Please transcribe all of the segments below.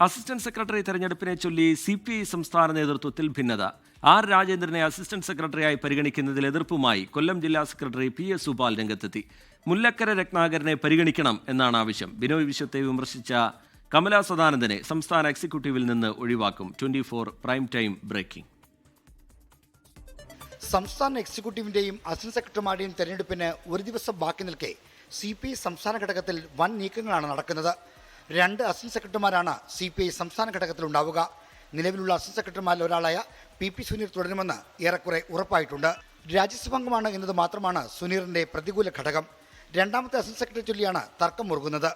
Assistant secretary തെരഞ്ഞെടുപ്പിനെ ചൊല്ലി CPI സംസ്ഥാന നേതൃത്വത്തിൽ ഭിന്നത. ആർ രാജേന്ദ്രനെ അസിസ്റ്റന്റ് സെക്രട്ടറിയായി പരിഗണിക്കുന്നതിൽ എതിർപ്പുമായി കൊല്ലം ജില്ലാ സെക്രട്ടറി PS സുപാൽ രംഗത്തെത്തി. മുല്ലക്കര രത്നാകരനെ പരിഗണിക്കണം എന്നാണ് ആവശ്യം. ബിനോയ് വിശ്വത്തെ വിമർശിച്ച കമലാ സദാനന്ദനെ സംസ്ഥാന എക്സിക്യൂട്ടീവിൽ നിന്ന് ഒഴിവാക്കും. 24 പ്രൈം ടൈം ബ്രേക്കിംഗ്. സംസ്ഥാന എക്സിക്യൂട്ടീവിന്റെയും അസിസ്റ്റന്റ് സെക്രട്ടറിമാരുടെയും തെരഞ്ഞെടുപ്പിന് ഒരു ദിവസം ബാക്കി നിൽക്കെ CPI സംസ്ഥാന ഘടകത്തിൽ വൻ നീക്കങ്ങളാണ് നടക്കുന്നത്. 2 അസിസ്റ്റന്റ് സെക്രട്ടറിമാരാണ് CPI സംസ്ഥാന ഘടകത്തിലുണ്ടാവുക. നിലവിലുള്ള അസിസ്റ്റന്റ് സെക്രട്ടറിമാരിൽ ഒരാളായ PP സുനീർ തുടരുമെന്ന് ഏറെക്കുറെ ഉറപ്പായിട്ടുണ്ട്. രാജ്യസഭാംഗമാണ് എന്നത് മാത്രമാണ് സുനീറിന്റെ പ്രതികൂല ഘടകം. രണ്ടാമത്തെ അസിസ്റ്റന്റ് സെക്രട്ടറി ചൊല്ലിയാണ് തർക്കം മുറുകുന്നത്.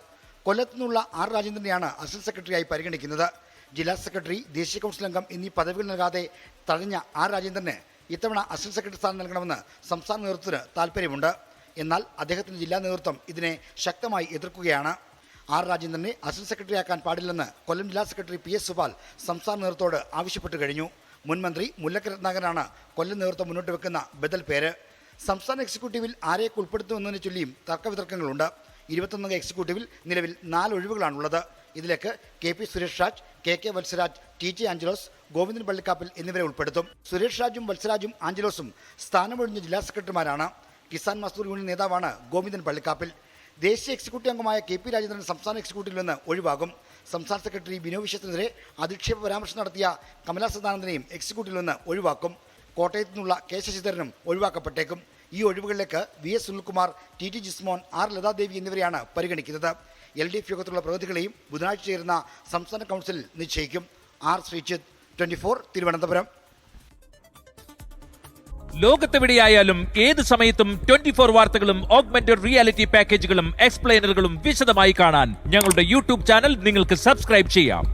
കൊല്ലത്തു നിന്നുള്ള ആർ രാജേന്ദ്രനെയാണ് അസിസ്റ്റന്റ് സെക്രട്ടറിയായി പരിഗണിക്കുന്നത്. ജില്ലാ സെക്രട്ടറി, ദേശീയ കൗൺസിൽ അംഗം എന്നീ പദവികൾ നൽകാതെ തഴഞ്ഞ ആർ രാജേന്ദ്രന് ഇത്തവണ അസിസ്റ്റന്റ് സെക്രട്ടറി സ്ഥാനം നൽകണമെന്ന് സംസ്ഥാന നേതൃത്വത്തിന് താൽപ്പര്യമുണ്ട്. എന്നാൽ അദ്ദേഹത്തിന്റെ ജില്ലാ നേതൃത്വം ഇതിനെ ശക്തമായി എതിർക്കുകയാണ്. ആർ രാജേന്ദ്രനെ അസിസ്റ്റന്റ് സെക്രട്ടറിയാക്കാൻ പാടില്ലെന്ന് കൊല്ലം ജില്ലാ സെക്രട്ടറി PS സുപാൽ സംസ്ഥാന നേതൃത്വത്തോട് ആവശ്യപ്പെട്ടു കഴിഞ്ഞു. മുൻ മന്ത്രി മുല്ലക്കര രത്നാകരനാണ് കൊല്ലം നേതൃത്വം മുന്നോട്ട് വെക്കുന്ന ബദൽ പേര്. സംസ്ഥാന എക്സിക്യൂട്ടീവിൽ ആരെയൊക്കെ ഉൾപ്പെടുത്തുമെന്നതിനെ ചൊല്ലിയും തർക്കവിതർക്കങ്ങളുണ്ട്. 21 എക്സിക്യൂട്ടീവിൽ നിലവിൽ 4 ഒഴിവുകളാണുള്ളത്. ഇതിലേക്ക് KP Suresh Raj, KK Valsaraj, TJ Angelos, Govindan Pallikkappil എന്നിവരെ ഉൾപ്പെടുത്തും. സുരേഷ് രാജും വത്സരാജും ആഞ്ചലോസും സ്ഥാനമൊഴിഞ്ഞ ജില്ലാ സെക്രട്ടറിമാരാണ്. കിസാൻ മസ്ദൂർ യൂണിയൻ നേതാവാണ് ഗോവിന്ദൻ പള്ളിക്കാപ്പിൽ. ദേശീയ എക്സിക്യൂട്ടീവ് അംഗമായ KP രാജേന്ദ്രൻ സംസ്ഥാന എക്സിക്യൂട്ടീവിൽ നിന്ന് ഒഴിവാകും. സംസ്ഥാന സെക്രട്ടറി ബിനോയ് വിശ്വത്തിനെതിരെ അധിക്ഷേപ പരാമർശം നടത്തിയ കമലാ സദാനന്ദനെയും എക്സിക്യൂട്ടീവിൽ നിന്ന് ഒഴിവാക്കും. കോട്ടയത്തു നിന്നുള്ള K ശശിധരനും ഒഴിവാക്കപ്പെട്ടേക്കും. ഈ ഒഴിവുകളിലേക്ക് VS Sunilkumar, TT Jismon, R Lathadevi എന്നിവരെയാണ് പരിഗണിക്കുന്നത്. LDF യോഗത്തിലുള്ള പ്രതിനിധികളെയും ബുധനാഴ്ച ചേരുന്ന സംസ്ഥാന കൗൺസിലിൽ നിശ്ചയിക്കും. R ശ്രീജിത്ത്, 24 തിരുവനന്തപുരം. ലോകത്തെവിടെയായാലും ഏത് സമയത്തും 24 വാർത്തകളും ഓഗ്മെന്റഡ് റിയാലിറ്റി പാക്കേജുകളും എക്സ്പ്ലെയിനറുകളും വിശദമായി കാണാൻ ഞങ്ങളുടെ YouTube ചാനൽ നിങ്ങൾക്ക് സബ്സ്ക്രൈബ് ചെയ്യാം.